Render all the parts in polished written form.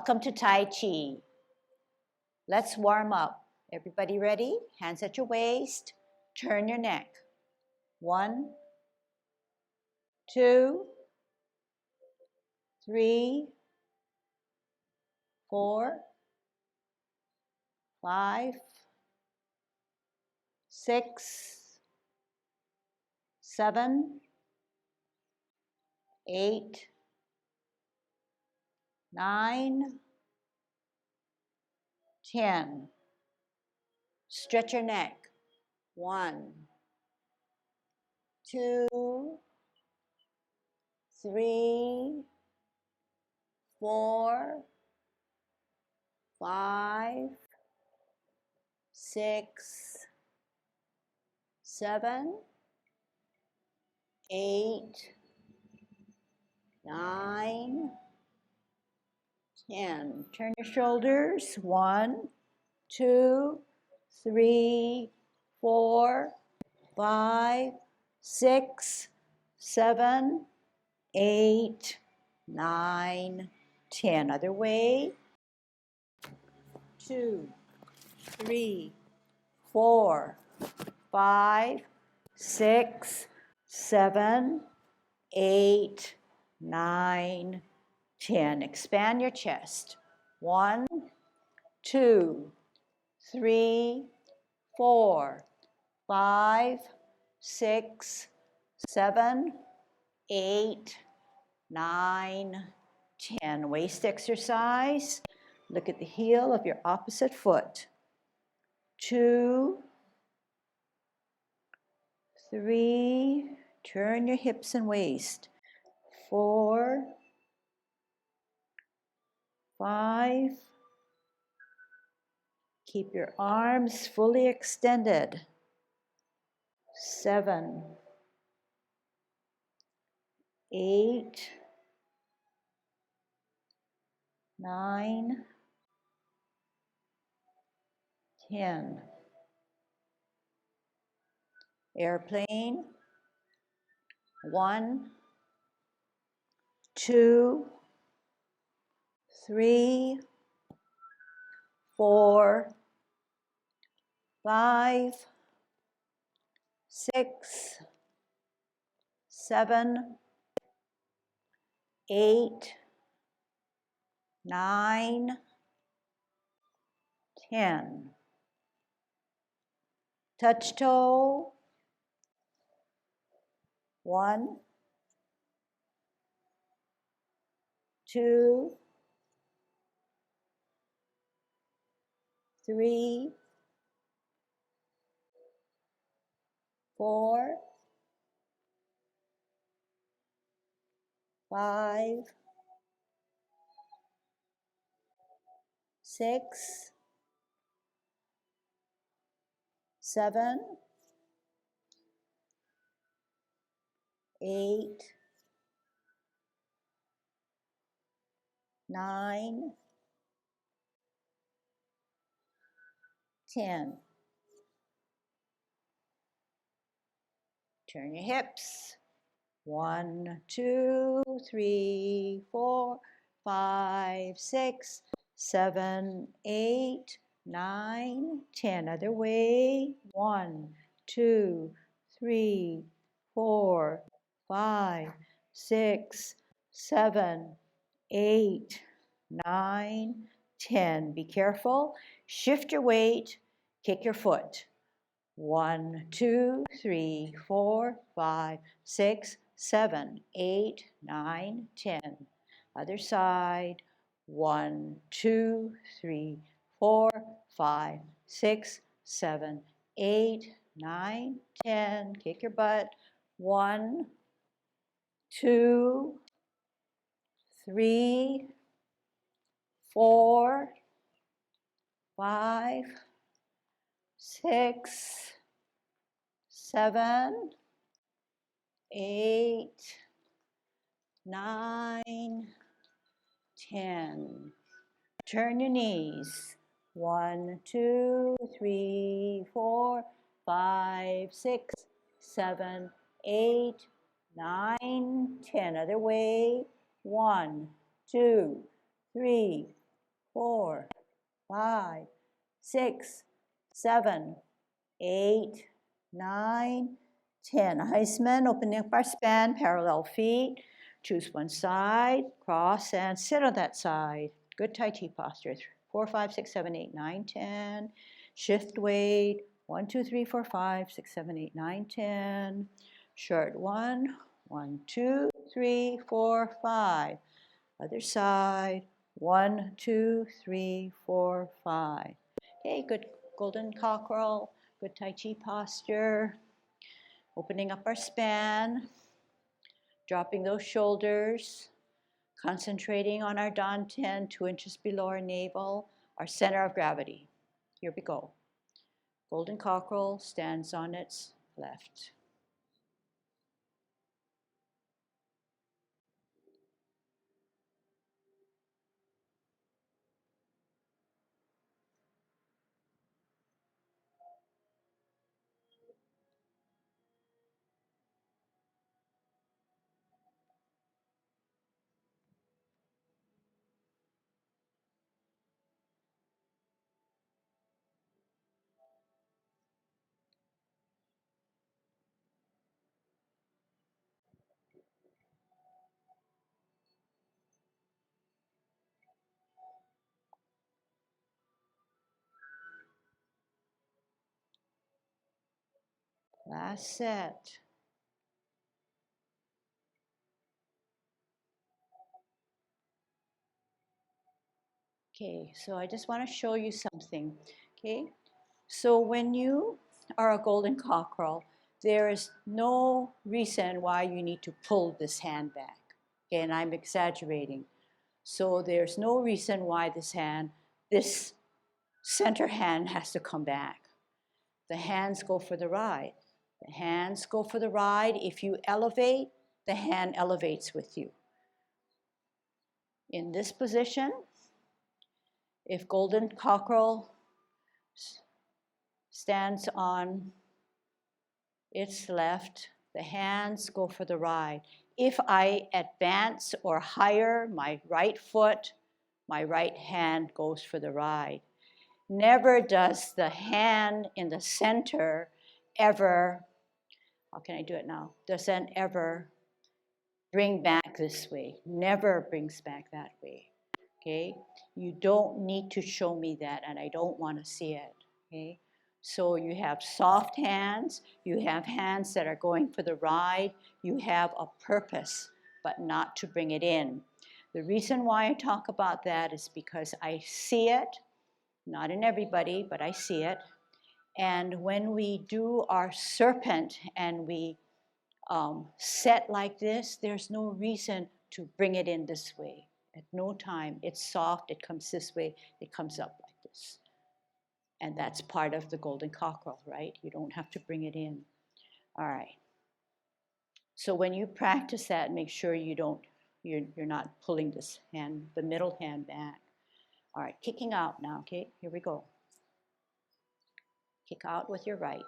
Welcome to Tai Chi. Let's warm up. Everybody ready? Hands at your waist. Turn your neck. 1, 2, 3, 4, 5, 6, 7, 8, 9, 10. Stretch your neck. 1, 2, 3, 4, 5, 6, 7, 8, 9, 10. Turn your shoulders. 1, 2, 3, 4, 5, 6, 7, 8, 9, 10. Other way. 2, 3, 4, 5, 6, 7, 8, 9, 10. Expand your chest. 1, 2, 3, 4, 5, 6, 7, 8, 9, 10. Waist exercise. Look at the heel of your opposite foot. 2, 3, turn your hips and waist. 4, 5, keep your arms fully extended. 7, 8, 9, 10. Airplane. 1, 2, 3, 4, 5, 6, 7, 8, 9, 10. Touch toe. 1, 2, 3, 4, 5, 6, 7, 8, 9, 10. Turn your hips. 1, 2, 3, 4, 5, 6, 7, 8, 9, 10. Other way. 1, 2, 3, 4, 5, 6, 7, 8, 9, 10. Be careful. Shift your weight. Kick your foot. 1, 2, 3, 4, 5, 6, 7, 8, 9, 10. Other side. 1, 2, 3, 4, 5, 6, 7, 8, 9, 10. Kick your butt. 1, 2, 3, 4, 5, 6, 7, 8, 9, 10. Turn your knees. 1, 2, 3, 4, 5, 6, 7, 8, 9, 10. Other way. 1, 2, 3, 4, 5, 6, 7, 8, 9, 10. Heisman, opening up our span, parallel feet. Choose one side, cross, and sit on that side. Good Tai Chi posture. 4, 5, 6, 7, 8, 9, 10. Shift weight. 1, 2, 3, 4, 5, 6, 7, 8, 9, 10. Short 1, 1, 2, 3, 4, 5. Other side. 1, 2, 3, 4, 5. Okay, good golden cockerel. Good Tai Chi posture. Opening up our span, dropping those shoulders, concentrating on our dantian, 2 inches below our navel, our center of gravity. Here we go. Golden cockerel stands on its left. Last set. Okay, so I just want to show you something. Okay, so when you are a golden cockerel, there is no reason why you need to pull this hand back. Okay, and I'm exaggerating. So there's no reason why this center hand has to come back. The hands go for the ride. The hands go for the ride. If you elevate, the hand elevates with you. In this position, if golden cockerel stands on its left, the hands go for the ride. If I advance or higher my right foot, my right hand goes for the ride. Never does the hand in the center ever, how can I do it now? Doesn't ever bring back this way. Never brings back that way. Okay? You don't need to show me that, and I don't want to see it. Okay? So you have soft hands, you have hands that are going for the ride, you have a purpose, but not to bring it in. The reason why I talk about that is because I see it, not in everybody, but I see it. And when we do our serpent and we set like this, there's no reason to bring it in this way. At no time. It's soft, it comes this way, it comes up like this. And that's part of the golden cockerel, right? You don't have to bring it in. All right. So when you practice that, make sure you're not pulling this hand, the middle hand back. All right, kicking out now, okay? Here we go. Kick out with your right.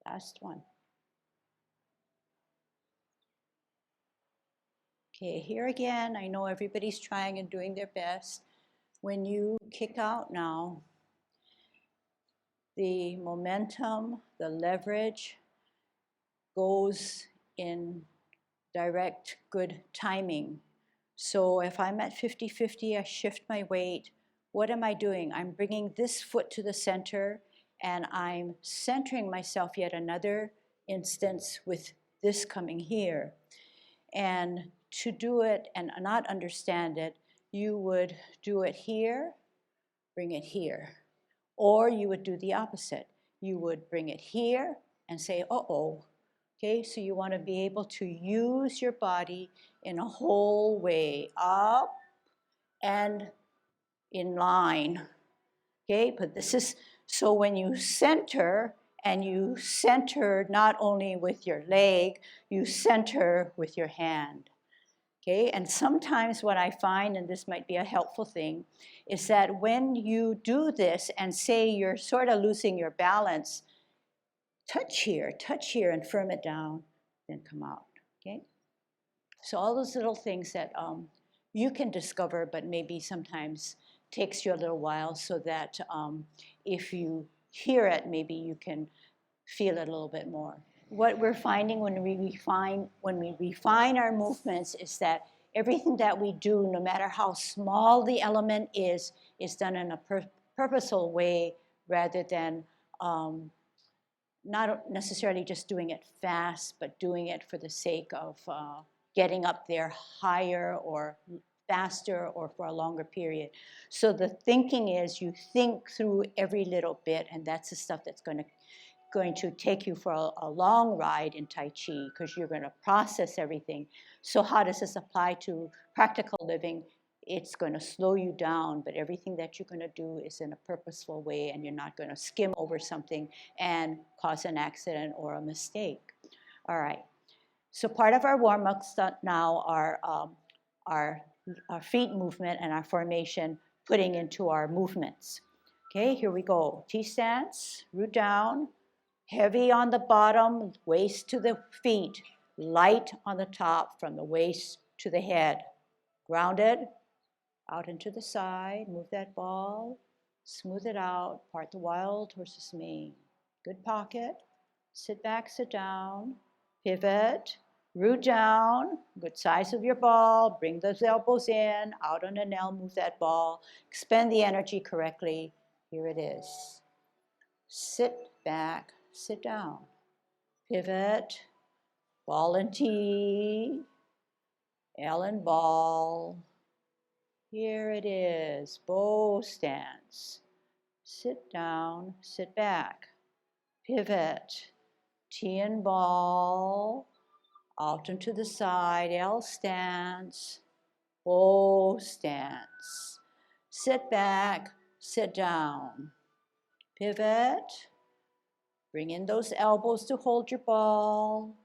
Last one. Okay, here again, I know everybody's trying and doing their best. When you kick out now, the momentum, the leverage goes in direct good timing. So if I'm at 50-50, I shift my weight. What am I doing? I'm bringing this foot to the center and I'm centering myself yet another instance with this coming here. And to do it and not understand it, you would do it here, bring it here. Or you would do the opposite. You would bring it here and say, uh-oh. Okay, so you want to be able to use your body in a whole way, up and in line. Okay, but this is, so when you center, and you center not only with your leg, you center with your hand. Okay, and sometimes what I find, and this might be a helpful thing, is that when you do this and say you're sort of losing your balance, touch here, and firm it down, then come out. Okay, so all those little things that you can discover, but maybe sometimes takes you a little while, so that if you hear it, maybe you can feel it a little bit more. What we're finding when we refine our movements is that everything that we do, no matter how small the element is done in a purposeful way, rather than not necessarily just doing it fast, but doing it for the sake of getting up there higher or faster or for a longer period. So the thinking is you think through every little bit, and that's the stuff that's going to take you for a long ride in Tai Chi, because you're going to process everything. So how does this apply to practical living? It's going to slow you down, but everything that you're going to do is in a purposeful way, and you're not going to skim over something and cause an accident or a mistake. All right. So part of our warm-ups now are our feet movement and our formation, putting into our movements. Okay, here we go. T-stance, root down, heavy on the bottom, waist to the feet, light on the top from the waist to the head. Grounded, out into the side, move that ball, smooth it out, part the wild horse's mane. Good pocket, sit back, sit down, pivot, root down, good size of your ball, bring those elbows in, out on an L, move that ball, expend the energy correctly. Here it is. Sit back, sit down, pivot, ball and T, L and ball. Here it is, bow stance. Sit down, sit back, pivot, T and ball, out and to the side, L stance, bow stance. Sit back, sit down, pivot, bring in those elbows to hold your ball,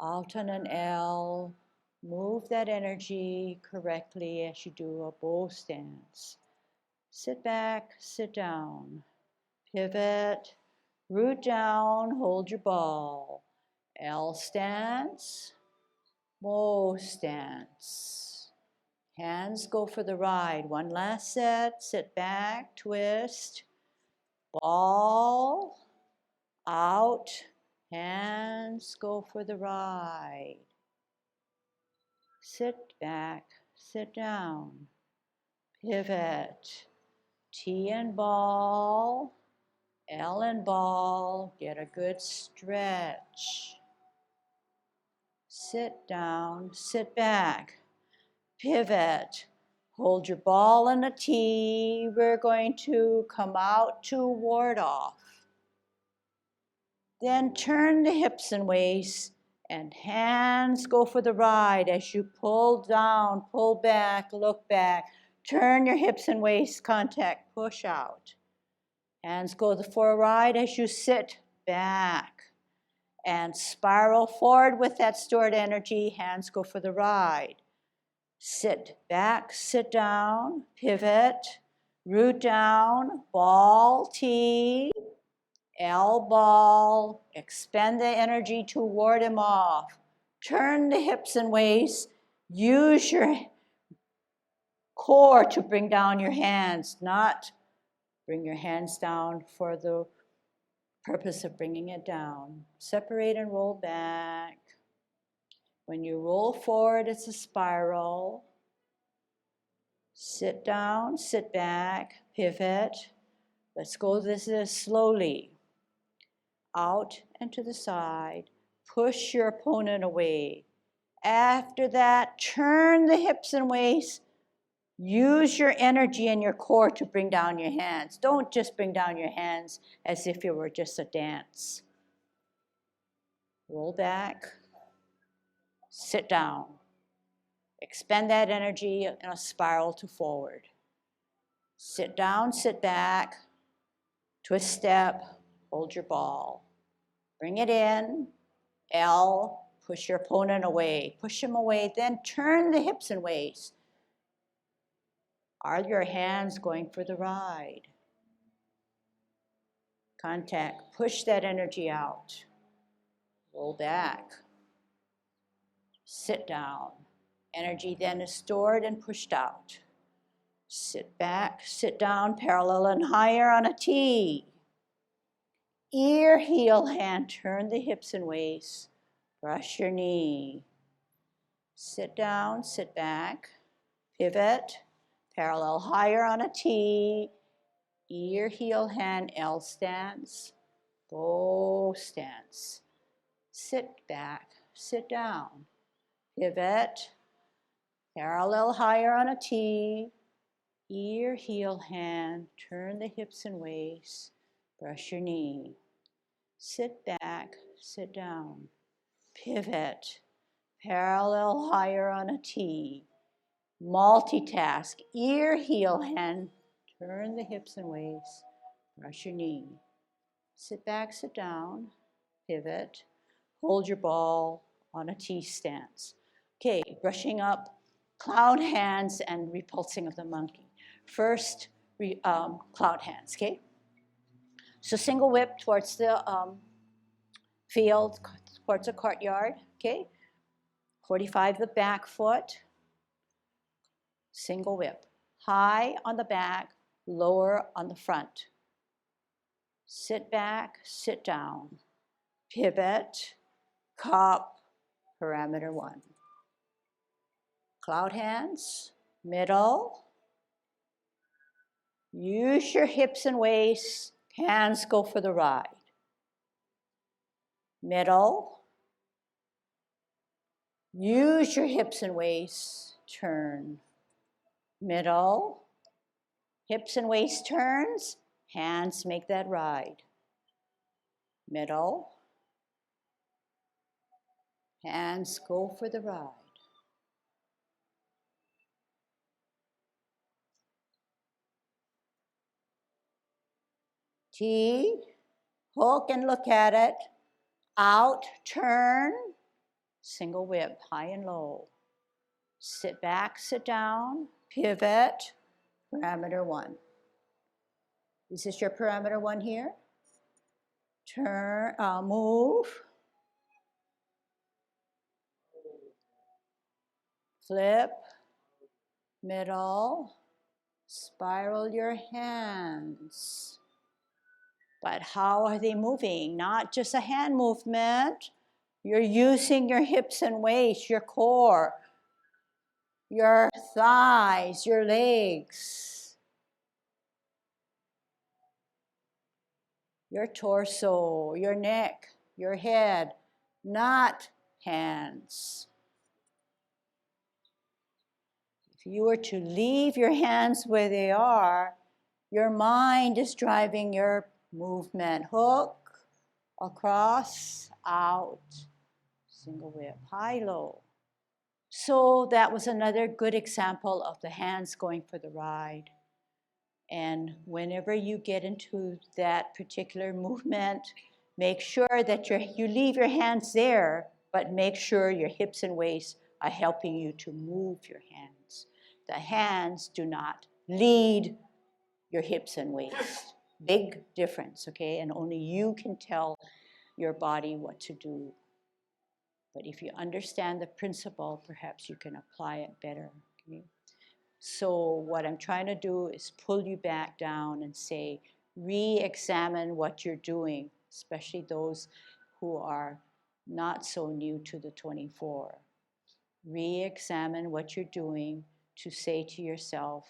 out on an L, move that energy correctly as you do a bow stance. Sit back, sit down, pivot, root down, hold your ball, L stance, bow stance. Hands go for the ride. One last set, sit back, twist, ball, out, hands go for the ride. Sit back, sit down, pivot, T and ball, L and ball, get a good stretch. Sit down, sit back, pivot, hold your ball in a T. We're going to come out to ward off. Then turn the hips and waist, and hands go for the ride as you pull down, pull back, look back. Turn your hips and waist contact, push out. Hands go for a ride as you sit back and spiral forward with that stored energy. Hands go for the ride. Sit back, sit down, pivot, root down, ball, T, L ball, expend the energy to ward him off. Turn the hips and waist, use your core to bring down your hands, not bring your hands down for the purpose of bringing it down. Separate and roll back. When you roll forward, it's a spiral. Sit down, sit back, pivot. Let's go this slowly. Out and to the side. Push your opponent away After that, turn the hips and waist. Use your energy and your core to bring down your hands. Don't just bring down your hands as if it were just a dance. Roll back, sit down. Expend that energy in a spiral to forward. Sit down, sit back, twist step, hold your ball. Bring it in, L, push your opponent away. Push him away, then turn the hips and waist. Are your hands going for the ride? Contact, push that energy out. Roll back. Sit down. Energy then is stored and pushed out. Sit back, sit down, parallel and higher on a T. Ear, heel, hand, turn the hips and waist. Brush your knee. Sit down, sit back, pivot, parallel higher on a T. Ear, heel, hand, L stance, bow stance. Sit back, sit down, pivot, parallel higher on a T. Ear, heel, hand, turn the hips and waist, brush your knee. Sit back, sit down, pivot, parallel higher on a T. Multitask, ear, heel, hand, turn the hips and waist, brush your knee. Sit back, sit down, pivot, hold your ball on a T stance. Okay, brushing up, cloud hands and repulsing of the monkey. First, cloud hands, okay? So single whip towards the field, towards the courtyard, okay? 45 the back foot, single whip. High on the back, lower on the front. Sit back, sit down, pivot, cup, parameter 1. Cloud hands, middle. Use your hips and waist, hands go for the ride. Middle. Use your hips and waist, turn. Middle. Hips and waist turns, hands make that ride. Middle. Hands go for the ride. T, hook and look at it. Out, turn, single whip, high and low. Sit back, sit down, pivot, parameter 1. Is this your parameter 1 here? Turn, move. Flip, middle, spiral your hands. But how are they moving? Not just a hand movement. You're using your hips and waist, your core, your thighs, your legs, your torso, your neck, your head, not hands. If you were to leave your hands where they are, your mind is driving your movement. Hook, across, out, single whip, high, low. So that was another good example of the hands going for the ride. And whenever you get into that particular movement, make sure that you leave your hands there, but make sure your hips and waist are helping you to move your hands. The hands do not lead your hips and waist. Big difference, okay? And only you can tell your body what to do. But if you understand the principle, perhaps you can apply it better, okay? So what I'm trying to do is pull you back down and say, re-examine what you're doing, especially those who are not so new to the 24. Re-examine what you're doing to say to yourself,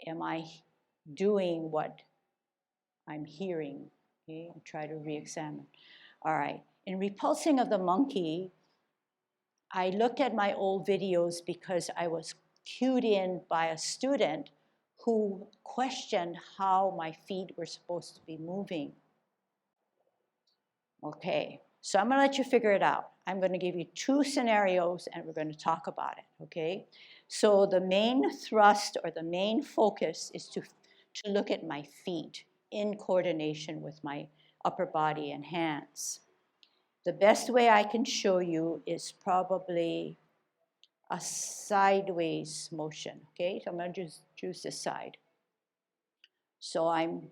am I doing what I'm hearing? Okay, and try to re-examine. All right, in repulsing of the monkey, I looked at my old videos because I was cued in by a student who questioned how my feet were supposed to be moving. Okay, so I'm gonna let you figure it out. I'm gonna give you 2 scenarios and we're gonna talk about it, okay? So the main thrust or the main focus is to look at my feet in coordination with my upper body and hands. The best way I can show you is probably a sideways motion, okay? So I'm gonna just choose this side. So I'm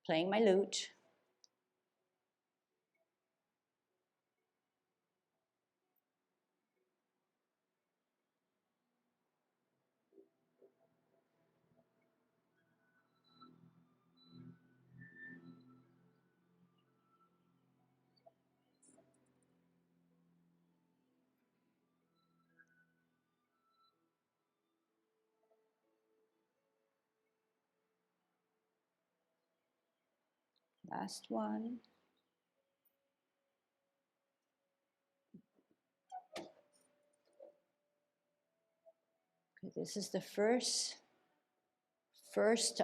playing my lute. Last one. Okay, this is the first phrase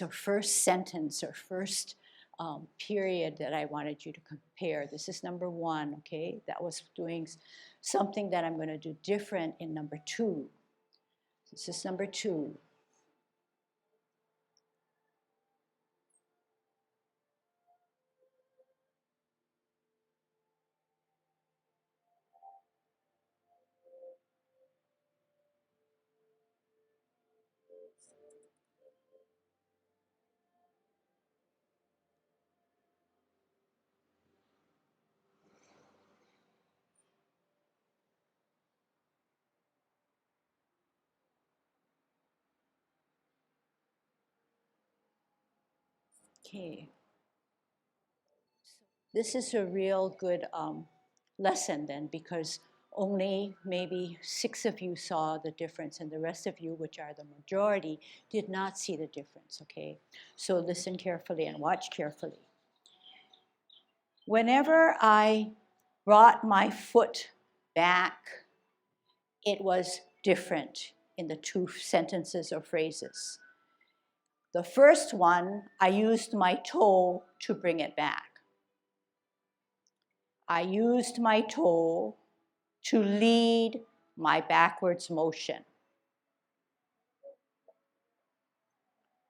or first sentence or first period that I wanted you to compare. This is number 1, okay? That was doing something that I'm going to do different in number 2. This is number 2. Okay. This is a real good lesson then, because only maybe 6 of you saw the difference and the rest of you, which are the majority, did not see the difference, okay? So listen carefully and watch carefully. Whenever I brought my foot back, it was different in the 2 sentences or phrases. The first one, I used my toe to bring it back. I used my toe to lead my backwards motion.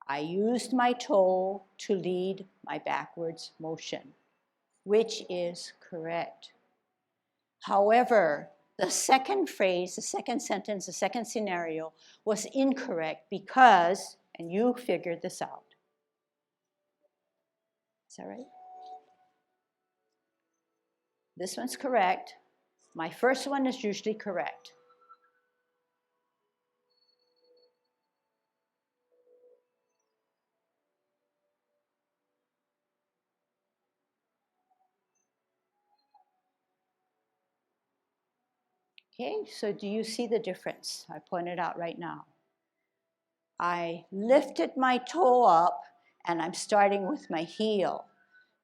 I used my toe to lead my backwards motion, which is correct. However, the second phrase, the second sentence, the second scenario was incorrect because, and you figured this out. Is that right? This one's correct. My first one is usually correct. Okay, so do you see the difference? I pointed out right now. I lifted my toe up and I'm starting with my heel.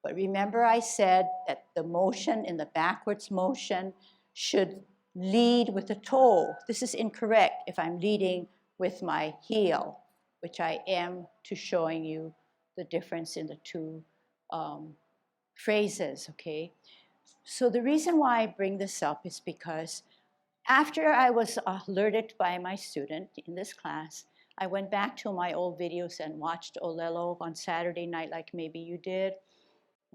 But remember I said that the motion in the backwards motion should lead with the toe. This is incorrect if I'm leading with my heel, which I am to showing you the difference in the 2 phrases, okay? So the reason why I bring this up is because after I was alerted by my student in this class, I went back to my old videos and watched Olelo on Saturday night like maybe you did.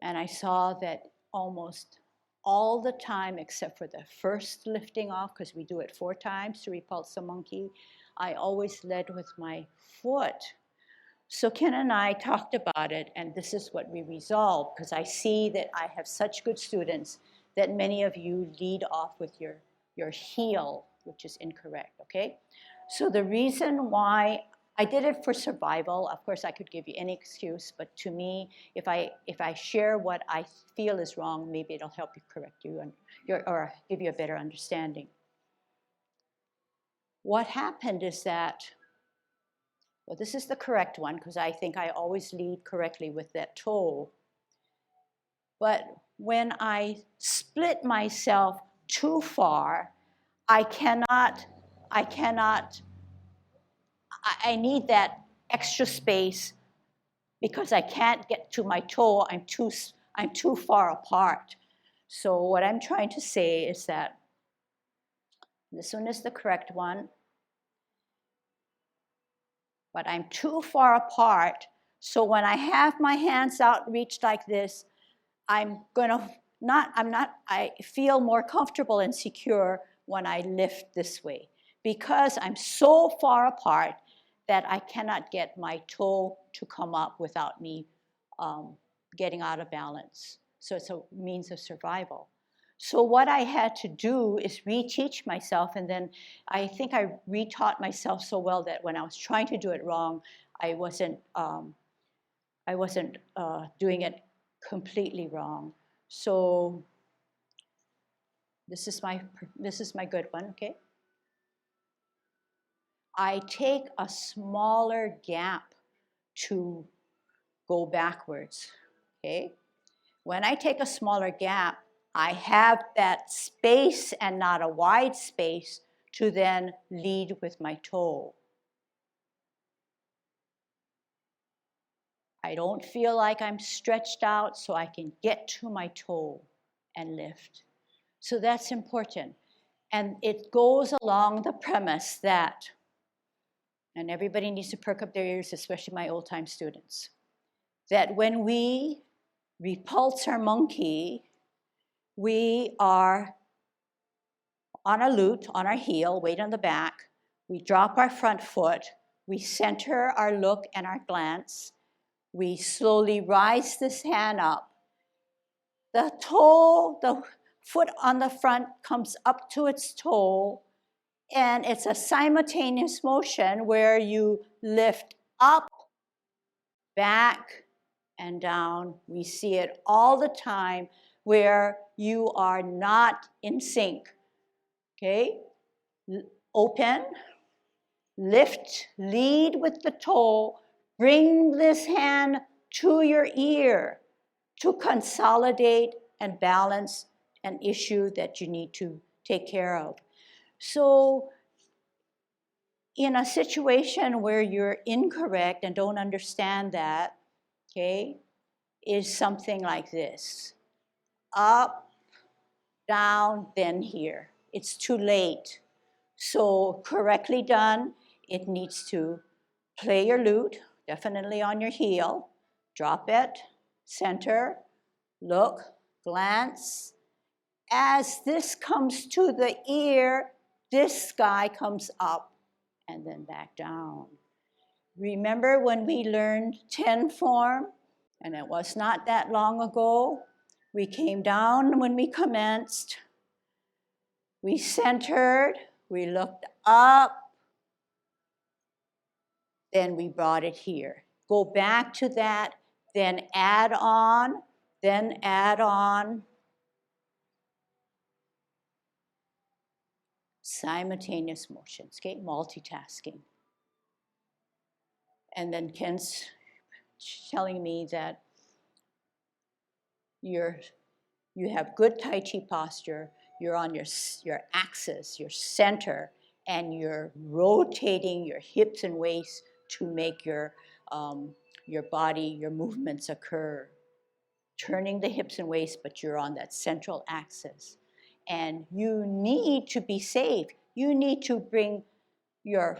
And I saw that almost all the time, except for the first lifting off, because we do it 4 times to repulse the monkey, I always led with my foot. So Ken and I talked about it, and this is what we resolved, because I see that I have such good students that many of you lead off with your heel, which is incorrect, okay? So the reason why I did it for survival, of course I could give you any excuse, but to me, if I share what I feel is wrong, maybe it'll help you correct you and or give you a better understanding. What happened is that, well, this is the correct one because I think I always lead correctly with that toe. But when I split myself too far, I need that extra space because I can't get to my toe. I'm too far apart. So what I'm trying to say is that this one is the correct one, but I'm too far apart. So when I have my hands out reached like this, I feel more comfortable and secure when I lift this way because I'm so far apart that I cannot get my toe to come up without me getting out of balance. So it's a means of survival. So what I had to do is reteach myself, and then I think I retaught myself so well that when I was trying to do it wrong, I wasn't doing it completely wrong. So this is my good one, okay? I take a smaller gap to go backwards, okay? When I take a smaller gap, I have that space and not a wide space to then lead with my toe. I don't feel like I'm stretched out, so I can get to my toe and lift. So that's important. And it goes along the premise that, and everybody needs to perk up their ears, especially my old-time students, that when we repulse our monkey, we are on our loot, on our heel, weight on the back. We drop our front foot. We center our look and our glance. We slowly rise this hand up. The toe, the foot on the front comes up to its toe, and it's a simultaneous motion where you lift up, back, and down. We see it all the time where you are not in sync. Okay? Open, lift, lead with the toe, bring this hand to your ear to consolidate and balance an issue that you need to take care of. So in a situation where you're incorrect and don't understand that, okay, is something like this. Up, down, then here. It's too late. So correctly done, it needs to play your lute, definitely on your heel, drop it, center, look, glance. As this comes to the ear, this guy comes up and then back down. Remember when we learned 10 form? And it was not that long ago. We came down when we commenced. We centered, we looked up, then we brought it here. Go back to that, then add on, then add on. Simultaneous motions, okay, multitasking. And then Ken's telling me that you have good Tai Chi posture, you're on your axis, your center, and you're rotating your hips and waist to make your body, your movements occur. Turning the hips and waist, but you're on that central axis. And you need to be safe. You need to bring your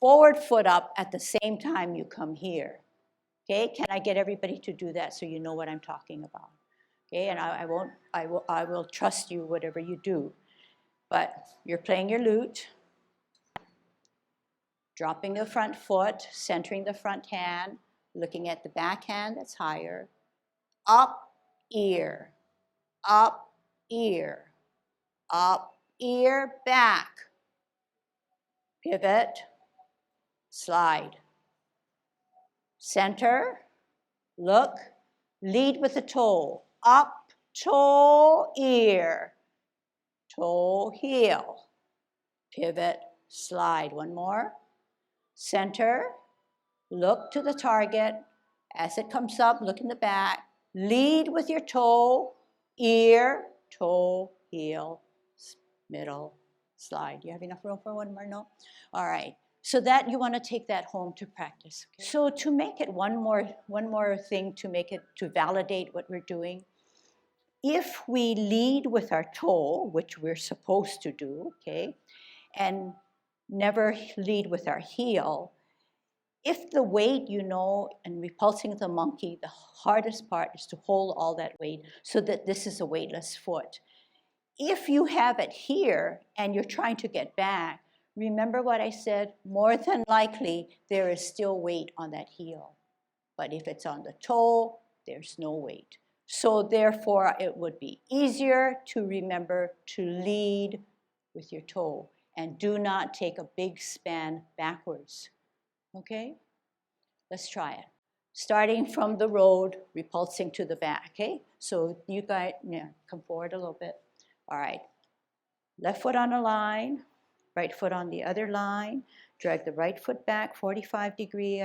forward foot up at the same time you come here. Okay, can I get everybody to do that so you know what I'm talking about? Okay, and I will trust you whatever you do. But you're playing your lute, dropping the front foot, centering the front hand, looking at the back hand that's higher, up, ear, up, ear, up, ear, back, pivot, slide, center, look, lead with the toe, up, toe, ear, toe, heel, pivot, slide. One more, center, look to the target. As it comes up, look in the back, Lead with your toe, ear, toe, heel, middle, slide. You have enough room for one more? No? All right. So that you want to take that home to practice. Okay? So to make it one more thing to make it, to validate what we're doing, if we lead with our toe, which we're supposed to do, okay, and never lead with our heel, if the weight, you know, in repulsing the monkey, the hardest part is to hold all that weight so that this is a weightless foot. If you have it here and you're trying to get back, remember what I said? More than likely, there is still weight on that heel. But if it's on the toe, there's no weight. So therefore, it would be easier to remember to lead with your toe and do not take a big span backwards. Okay? Let's try it. Starting from the road, repulsing to the back, okay? So you guys, yeah, come forward a little bit. All right. Left foot on a line, right foot on the other line. Drag the right foot back 45 degrees.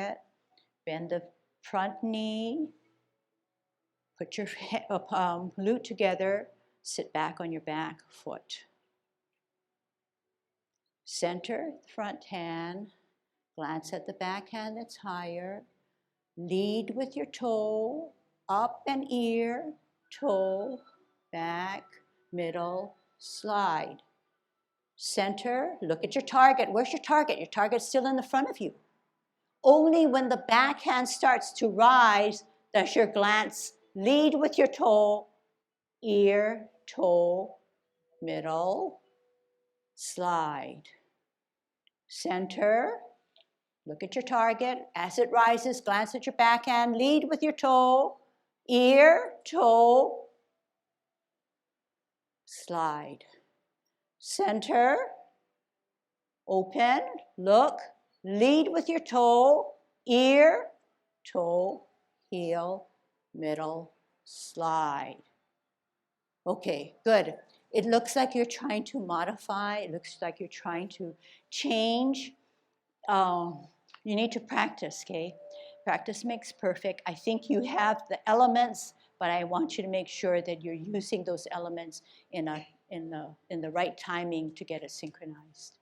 Bend the front knee. Put your glute together. Sit back on your back foot. Center the front hand. Glance at the back hand that's higher. Lead with your toe, up and ear, toe, back, middle, slide. Center, look at your target. Where's your target? Your target's still in the front of you. Only when the back hand starts to rise does your glance lead with your toe, ear, toe, middle, slide. Center, look at your target. As it rises, glance at your backhand. Lead with your toe, ear, toe, slide. Center, open, look, lead with your toe, ear, toe, heel, middle, slide. Okay, good. It looks like you're trying to modify. It looks like you're trying to change. You need to practice, okay? Practice makes perfect. I think you have the elements, but I want you to make sure that you're using those elements in the right timing to get it synchronized.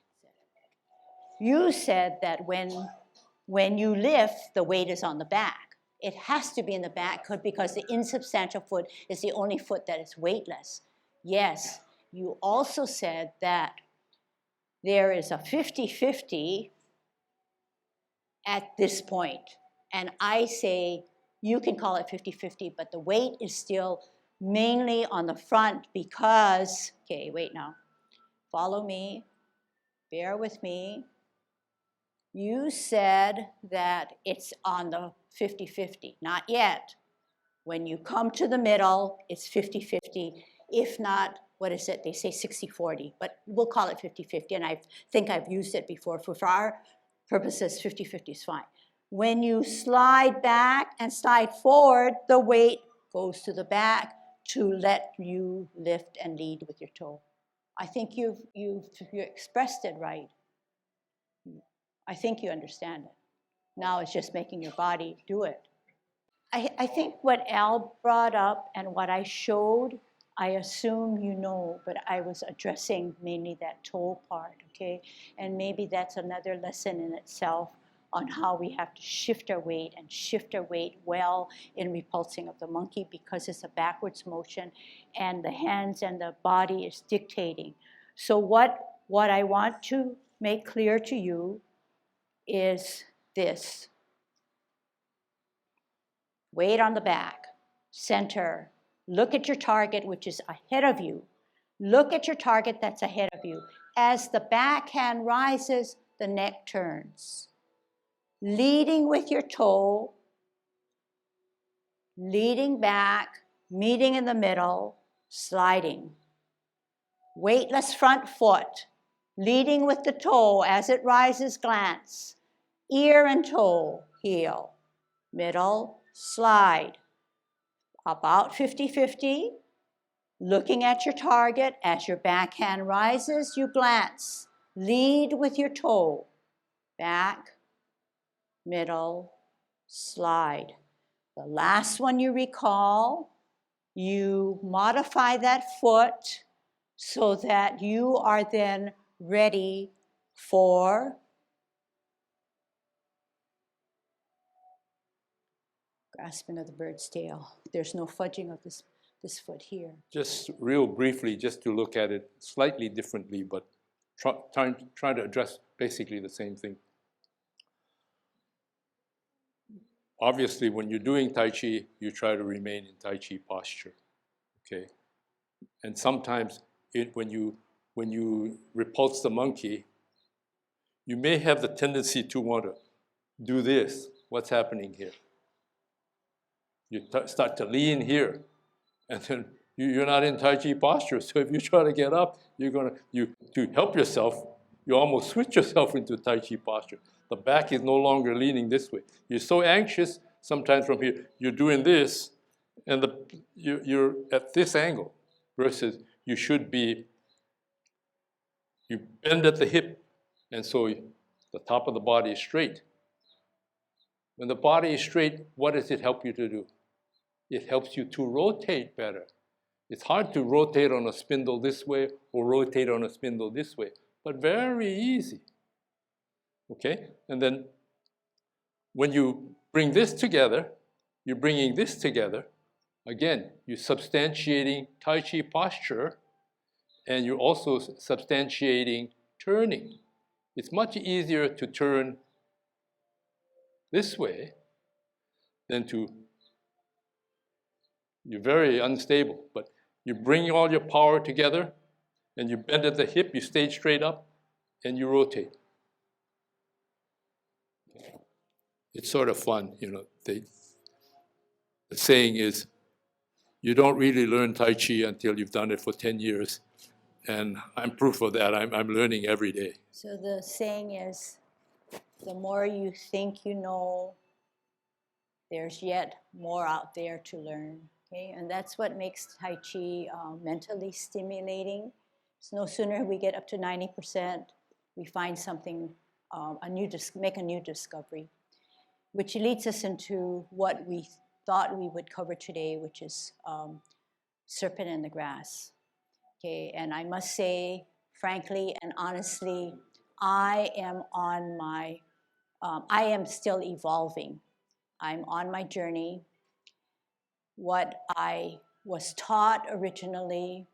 You said that when you lift, the weight is on the back. It has to be in the back because the insubstantial foot is the only foot that is weightless. Yes, you also said that there is a 50-50 at this point. And I say you can call it 50-50, but the weight is still mainly on the front because, okay, wait now. Follow me, bear with me. You said that it's on the 50-50, not yet. When you come to the middle, it's 50-50. If not, what is it? They say 60-40, but we'll call it 50-50, and I think I've used it before. For our purposes, 50-50 is fine. When you slide back and slide forward, the weight goes to the back to let you lift and lead with your toe. I think you expressed it right. I think you understand it. Now it's just making your body do it. I think what Al brought up and what I showed, I assume you know, but I was addressing mainly that toe part, okay? And maybe that's another lesson in itself on how we have to shift our weight and shift our weight well in repulsing of the monkey because it's a backwards motion and the hands and the body is dictating. So what I want to make clear to you is this. Weight on the back, center. Look at your target, which is ahead of you. Look at your target that's ahead of you. As the backhand rises, the neck turns. Leading with your toe, leading back, meeting in the middle, sliding. Weightless front foot, leading with the toe as it rises, glance. Ear and toe, heel, middle, slide. About 50-50. Looking at your target, as your backhand rises, you glance. Lead with your toe, back, middle, slide. The last one you recall, you modify that foot so that you are then ready for grasping of the bird's tail. There's no fudging of this foot here. Just real briefly, just to look at it slightly differently, but trying to address basically the same thing. Obviously, when you're doing Tai Chi, you try to remain in Tai Chi posture, okay? And sometimes when you repulse the monkey, you may have the tendency to want to do this. What's happening here? You start to lean here, and then you're not in Tai Chi posture. So if you try to get up, to help yourself, you almost switch yourself into Tai Chi posture. The back is no longer leaning this way. You're so anxious, sometimes from here, you're doing this, and you're at this angle, versus you should be, you bend at the hip, and so the top of the body is straight. When the body is straight, what does it help you to do? It helps you to rotate better. It's hard to rotate on a spindle this way or rotate on a spindle this way, but very easy. Okay? And then when you bring this together, you're bringing this together. Again, you're substantiating Tai Chi posture, and you're also substantiating turning. It's much easier to turn this way than to, you're very unstable, but you bring all your power together, and you bend at the hip, you stay straight up, and you rotate. It's sort of fun, you know. The saying is, you don't really learn Tai Chi until you've done it for 10 years. And I'm proof of that. I'm learning every day. So the saying is, the more you think you know, there's yet more out there to learn. Okay? And that's what makes Tai Chi mentally stimulating. So no sooner we get up to 90%, we find something, make a new discovery, which leads us into what we thought we would cover today, which is serpent in the grass. Okay, and I must say, frankly and honestly, I am still evolving. I'm on my journey. What I was taught originally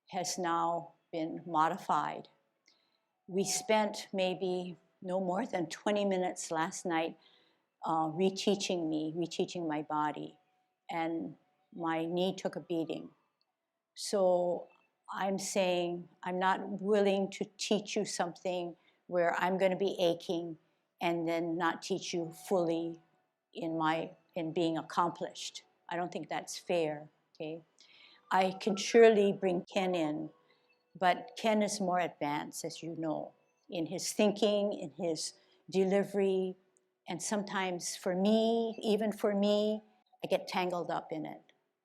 has now been modified. We spent maybe no more than 20 minutes last night reteaching my body, and my knee took a beating. So I'm saying I'm not willing to teach you something where I'm going to be aching and then not teach you fully in being accomplished. I don't think that's fair, okay? I can surely bring Ken in, but Ken is more advanced, as you know, in his thinking, in his delivery, and sometimes for me, even for me, I get tangled up in it.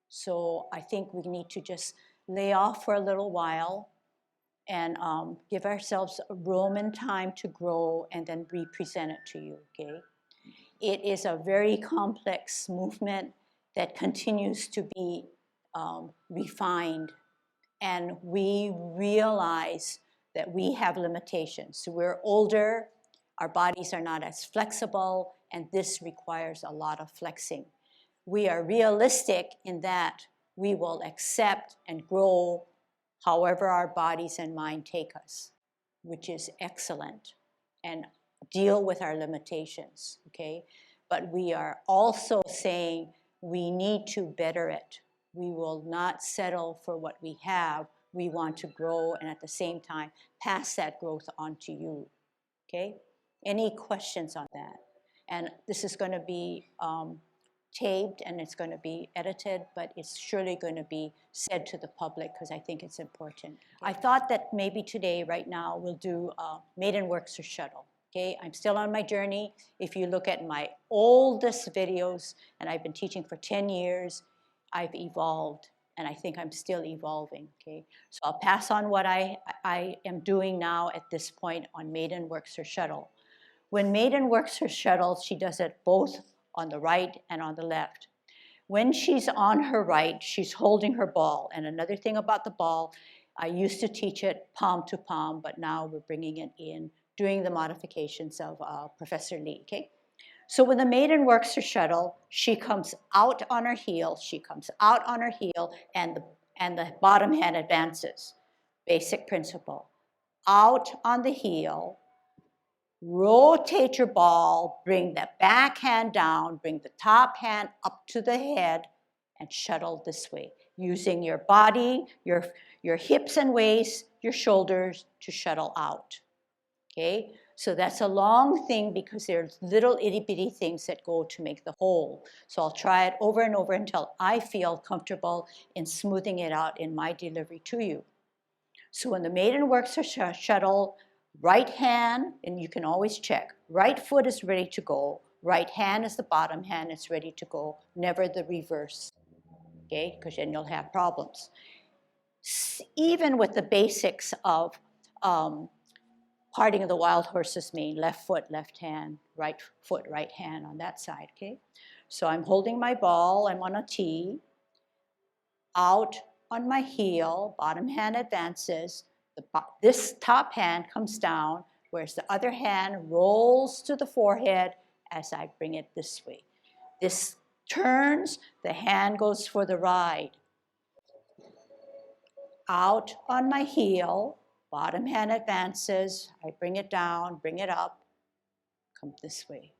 So I think we need to just lay off for a little while and give ourselves room and time to grow and then represent it to you, okay? It is a very complex movement that continues to be refined, and we realize that we have limitations. So we're older, our bodies are not as flexible, and this requires a lot of flexing. We are realistic in that we will accept and grow however our bodies and mind take us, which is excellent, and deal with our limitations, okay? But we are also saying we need to better it. We will not settle for what we have. We want to grow and at the same time pass that growth on to you, okay? Any questions on that? And this is going to be taped and it's going to be edited, but it's surely going to be said to the public because I think it's important. I thought that maybe today, right now, we'll do Maiden works or Shuttle. Okay, I'm still on my journey. If you look at my oldest videos, and I've been teaching for 10 years, I've evolved, and I think I'm still evolving, okay? So I'll pass on what I am doing now at this point on Maiden works or Shuttle. When Maiden works her shuttle, she does it both on the right and on the left. When she's on her right, she's holding her ball. And another thing about the ball, I used to teach it palm to palm, but now we're bringing it in, doing the modifications of Professor Lee, okay? So when the maiden works her shuttle, she comes out on her heel, and the bottom hand advances. Basic principle. Out on the heel, rotate your ball, bring the back hand down, bring the top hand up to the head, and shuttle this way, using your body, your hips and waist, your shoulders to shuttle out, okay? So that's a long thing because there's little itty-bitty things that go to make the whole. So I'll try it over and over until I feel comfortable in smoothing it out in my delivery to you. So when the maiden works her shuttle, right hand, and you can always check, right foot is ready to go, right hand is the bottom hand, it's ready to go, never the reverse, okay, because then you'll have problems. Even with the basics of parting of the wild horse's mane, left foot, left hand, right foot, right hand on that side, okay? So I'm holding my ball, I'm on a tee, out on my heel, bottom hand advances, this top hand comes down, whereas the other hand rolls to the forehead as I bring it this way. This turns, the hand goes for the ride. Out on my heel, bottom hand advances, I bring it down, bring it up, come this way.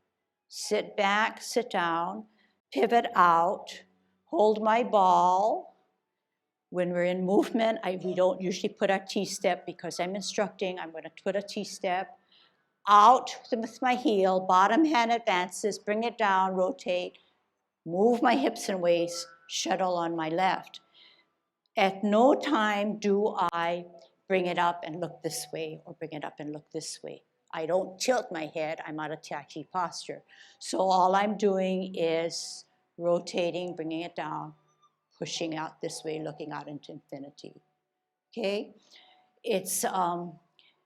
Sit back, sit down, pivot out, hold my ball. When we're in movement, we don't usually put our T-step because I'm instructing. I'm going to put a T-step. Out with my heel, bottom hand advances, bring it down, rotate, move my hips and waist, shuttle on my left. At no time do I bring it up and look this way or bring it up and look this way. I don't tilt my head. I'm out of Tai Chi posture. So all I'm doing is rotating, bringing it down, pushing out this way, looking out into infinity, okay? It's,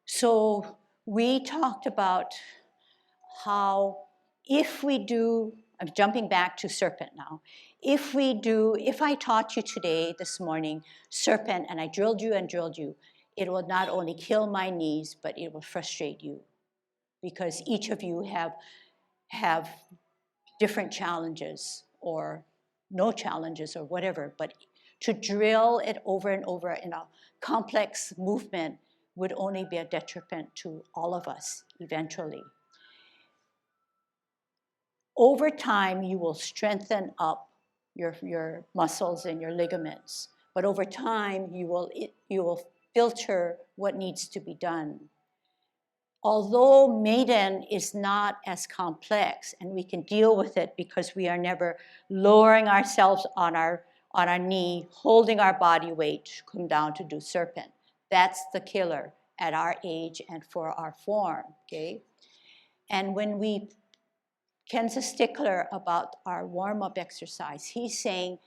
so we talked about how if we do, I'm jumping back to serpent now. If I taught you today, this morning, serpent, and I drilled you and drilled you, it will not only kill my knees, but it will frustrate you because each of you have different challenges or no challenges or whatever, but to drill it over and over in a complex movement would only be a detriment to all of us eventually. Over time, you will strengthen up your muscles and your ligaments, but over time, you will filter what needs to be done. Although Maiden is not as complex and we can deal with it because we are never lowering ourselves on our knee, holding our body weight to come down to do serpent. That's the killer at our age and for our form, okay? And when Ken's a stickler about our warm-up exercise. He's saying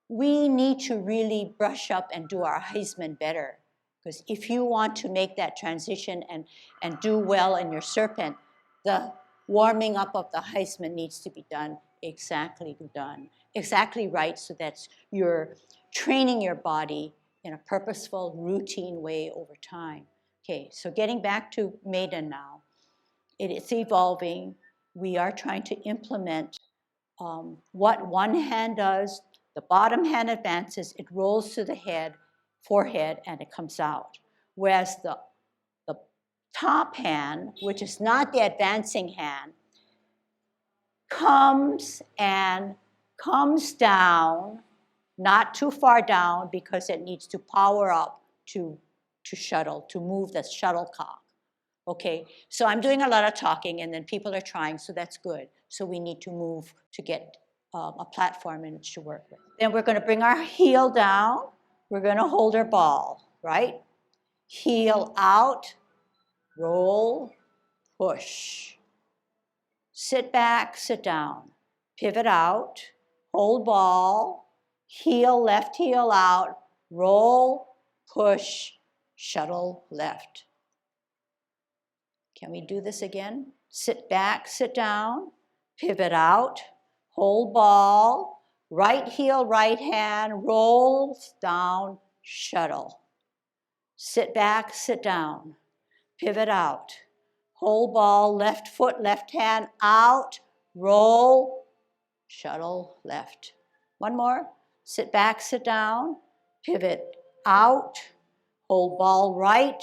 we need to really brush up and do our Heisman better. Because if you want to make that transition and do well in your serpent, the warming up of the Heisman needs to be done exactly right, so that you're training your body in a purposeful, routine way over time. Okay, so getting back to Maiden now. It's evolving. We are trying to implement what one hand does. The bottom hand advances, it rolls to the head, forehead, and it comes out. Whereas the top hand, which is not the advancing hand, comes down, not too far down because it needs to power up to shuttle, to move the shuttlecock. Okay, so I'm doing a lot of talking and then people are trying, so that's good. So we need to move to get a platform in which to work with. Then we're going to bring our heel down. We're going to hold our ball, right? Heel out, roll, push. Sit back, sit down. Pivot out, hold ball, heel, left heel out, roll, push, shuttle left. Can we do this again? Sit back, sit down, pivot out, hold ball, right heel, right hand, rolls down, shuttle. Sit back, sit down, pivot out. Hold ball, left foot, left hand, out, roll, shuttle, left. One more, sit back, sit down, pivot out, hold ball right,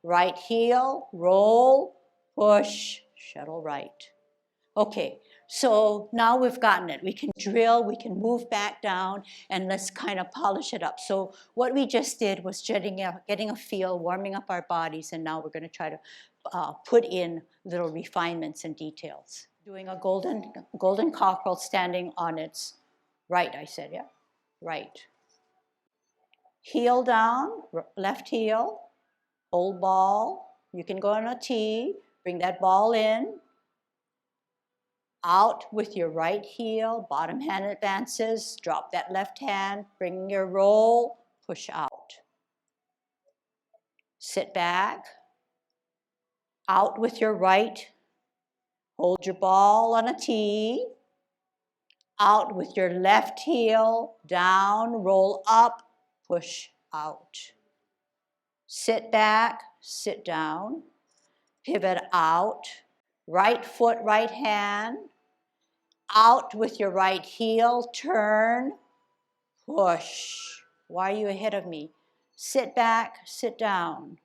right heel, roll, push, shuttle right. Okay, so now we've gotten it. We can drill, we can move back down, and let's kind of polish it up. So what we just did was getting a feel, warming up our bodies, and now we're going to try to put in little refinements and details. Doing a golden cockerel standing on its right, I said, yeah? Right. Heel down, left heel, hold ball. You can go on a tee, bring that ball in. Out with your right heel, bottom hand advances, drop that left hand, bring your roll, push out. Sit back, out with your right, hold your ball on a tee, out with your left heel, down, roll up, push out. Sit back, sit down, pivot out, right foot, right hand, out with your right heel, turn, push. Why are you ahead of me? Sit back, sit down.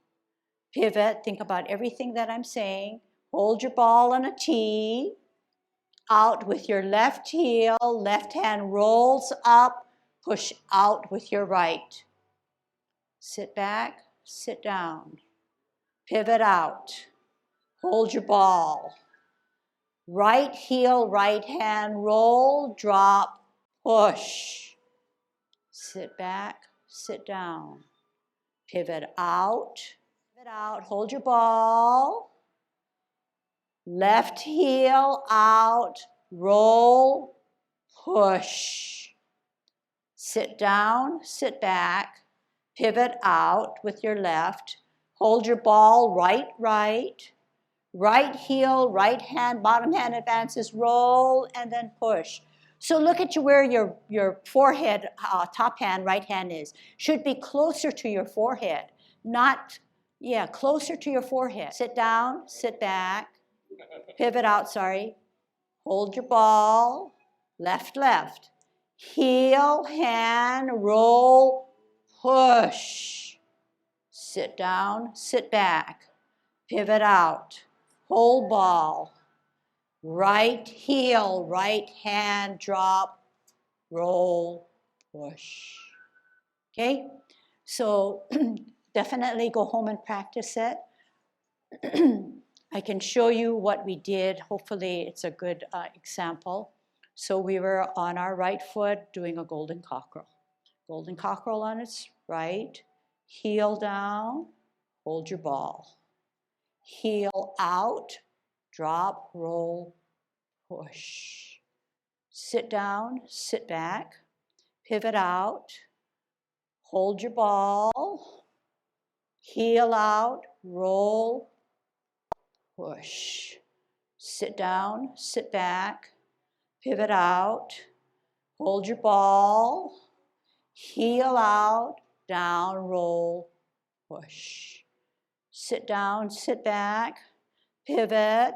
Pivot, think about everything that I'm saying. Hold your ball on a tee. Out with your left heel, left hand rolls up, push out with your right. Sit back, sit down. Pivot out. Hold your ball. Right heel, right hand, roll, drop, push. Sit back, sit down. Pivot out, hold your ball. Left heel out, roll, push. Sit down, sit back, pivot out with your left. Hold your ball right, right. Right heel, right hand, bottom hand advances, roll, and then push. So look at where your forehead, top hand, right hand is. Should be closer to your forehead, not, yeah, closer to your forehead. Sit down, sit back, pivot out, sorry. Hold your ball, left, left. Heel, hand, roll, push. Sit down, sit back, pivot out. Hold ball, right heel, right hand, drop, roll, push. Okay, so definitely go home and practice it. I can show you what we did. Hopefully it's a good example. So we were on our right foot doing a golden cockerel. Golden cockerel on its right, heel down, hold your ball. Heel out, drop, roll, push. Sit down, sit back, pivot out, hold your ball, heel out, roll, push. Sit down, sit back, pivot out, hold your ball, heel out, down, roll, push. Sit down, sit back, pivot,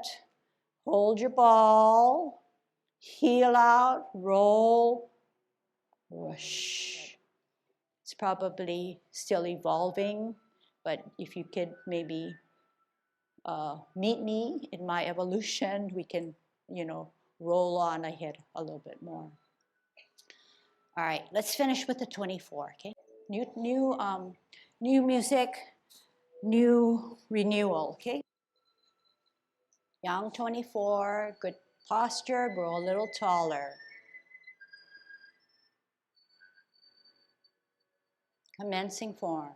hold your ball, heel out, roll, push. It's probably still evolving, but if you could maybe meet me in my evolution, we can, roll on ahead a little bit more. All right, let's finish with the 24, okay? New music, new renewal, okay? Young 24, good posture, grow a little taller. Commencing form.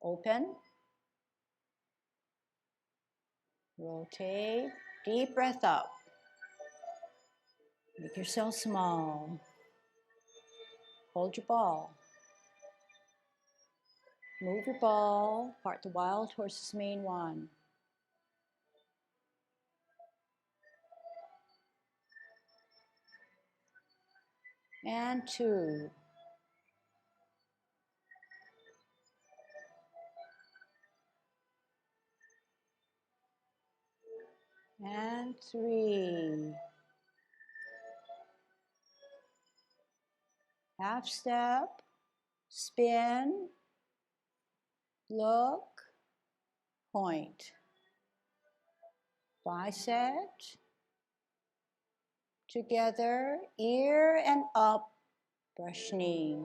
Open. Rotate. Deep breath up. Make yourself small. Hold your ball. Move your ball. Part the wild horse's mane one. and 2. And 3. Half step, spin, look, point. Bicep together, ear and up, brush knee.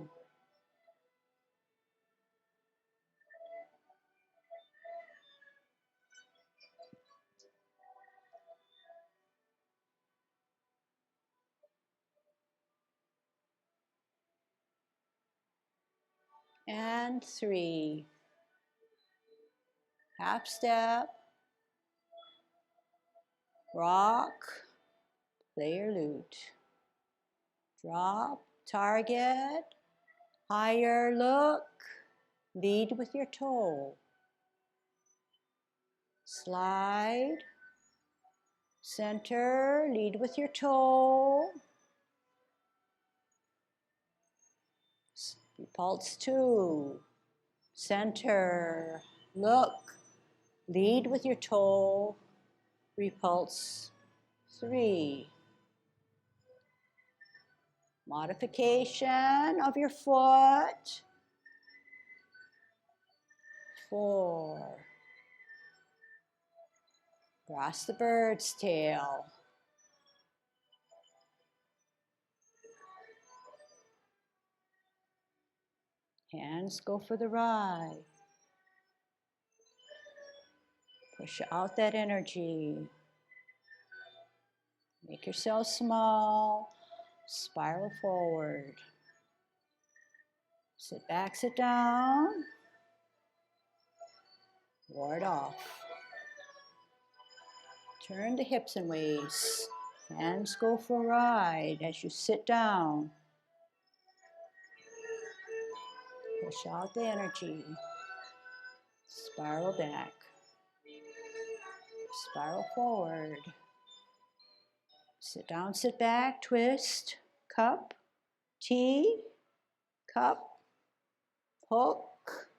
And 3. Half step, rock, play your lute. Drop, target, higher, look, lead with your toe. Slide, center, lead with your toe. Repulse 2, center, look, lead with your toe. Repulse 3. Modification of your foot. 4. Cross the bird's tail. Hands go for the ride. Push out that energy. Make yourself small. Spiral forward. Sit back, sit down. Ward off. Turn the hips and waists. Hands go for a ride as you sit down. Push out the energy. Spiral back. Spiral forward. Sit down, sit back, twist, cup, T, cup, hook,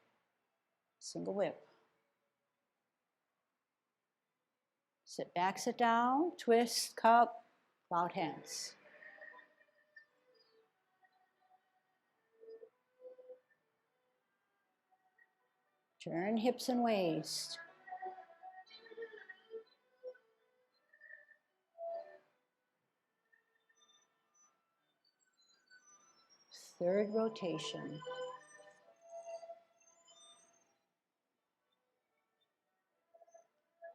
single whip. Sit back, sit down, twist, cup, cloud hands. Turn hips and waist. Third rotation.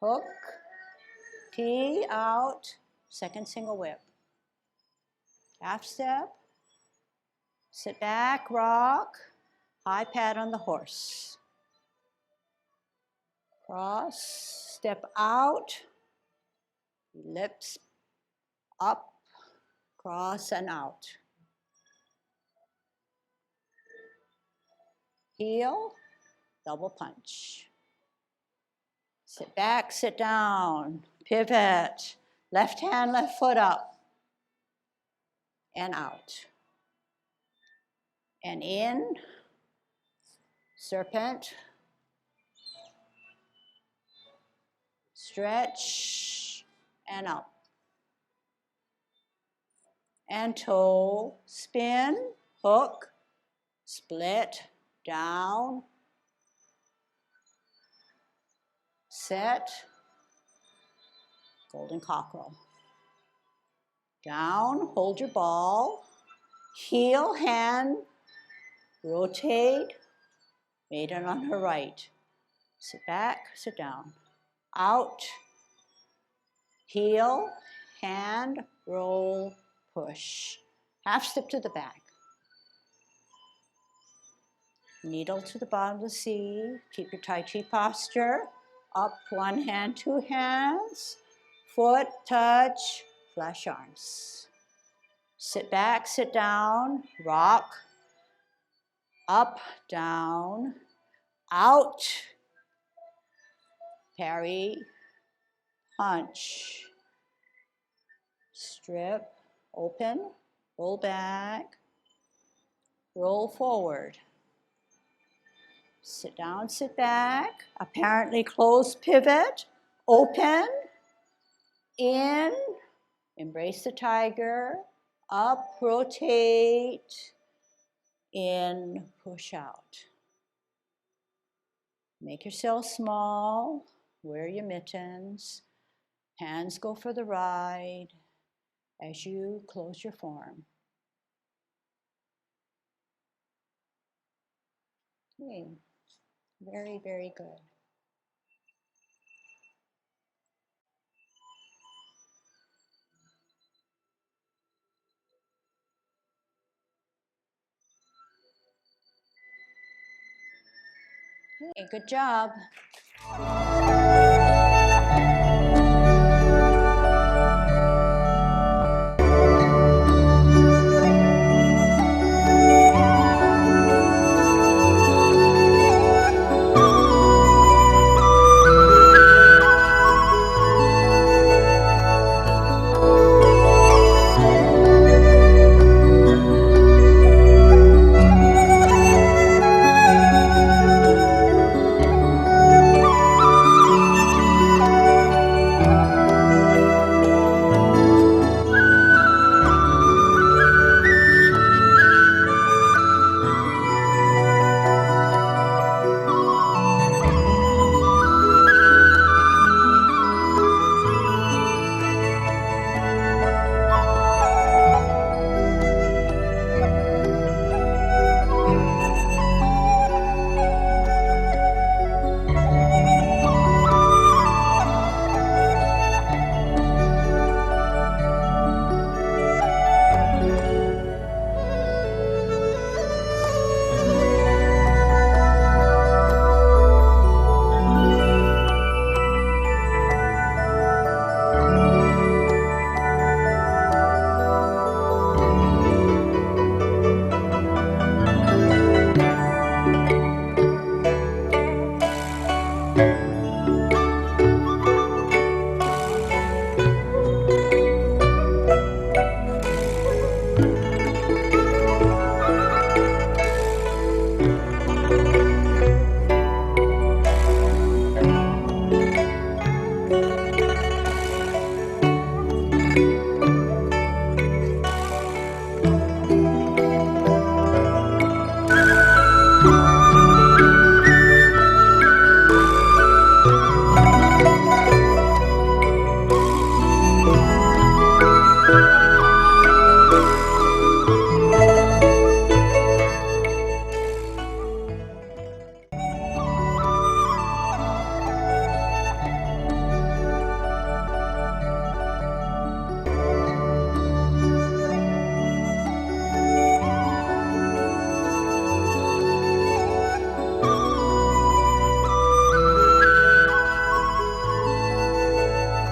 Hook, T, out, second single whip. Half step, sit back, rock, high pad on the horse. Cross, step out, lips up, cross and out. Heel, double punch. Sit back, sit down, pivot, left hand, left foot up, and out. And in, serpent, stretch, and up. And toe, spin, hook, split, down, set, golden cockerel. Down, hold your ball, heel, hand, rotate, maiden on her right. Sit back, sit down. Out, heel, hand, roll, push. Half step to the back. Needle to the bottom of the sea. Keep your Tai Chi posture. Up, one hand, two hands. Foot, touch, flash arms. Sit back, sit down, rock. Up, down, out. Parry, punch. Strip, open, roll back, roll forward. Sit down, sit back, apparently closed pivot, open, in, embrace the tiger, up, rotate, in, push out. Make yourself small, wear your mittens, hands go for the ride as you close your form. Okay. Very, very good. Okay, good job.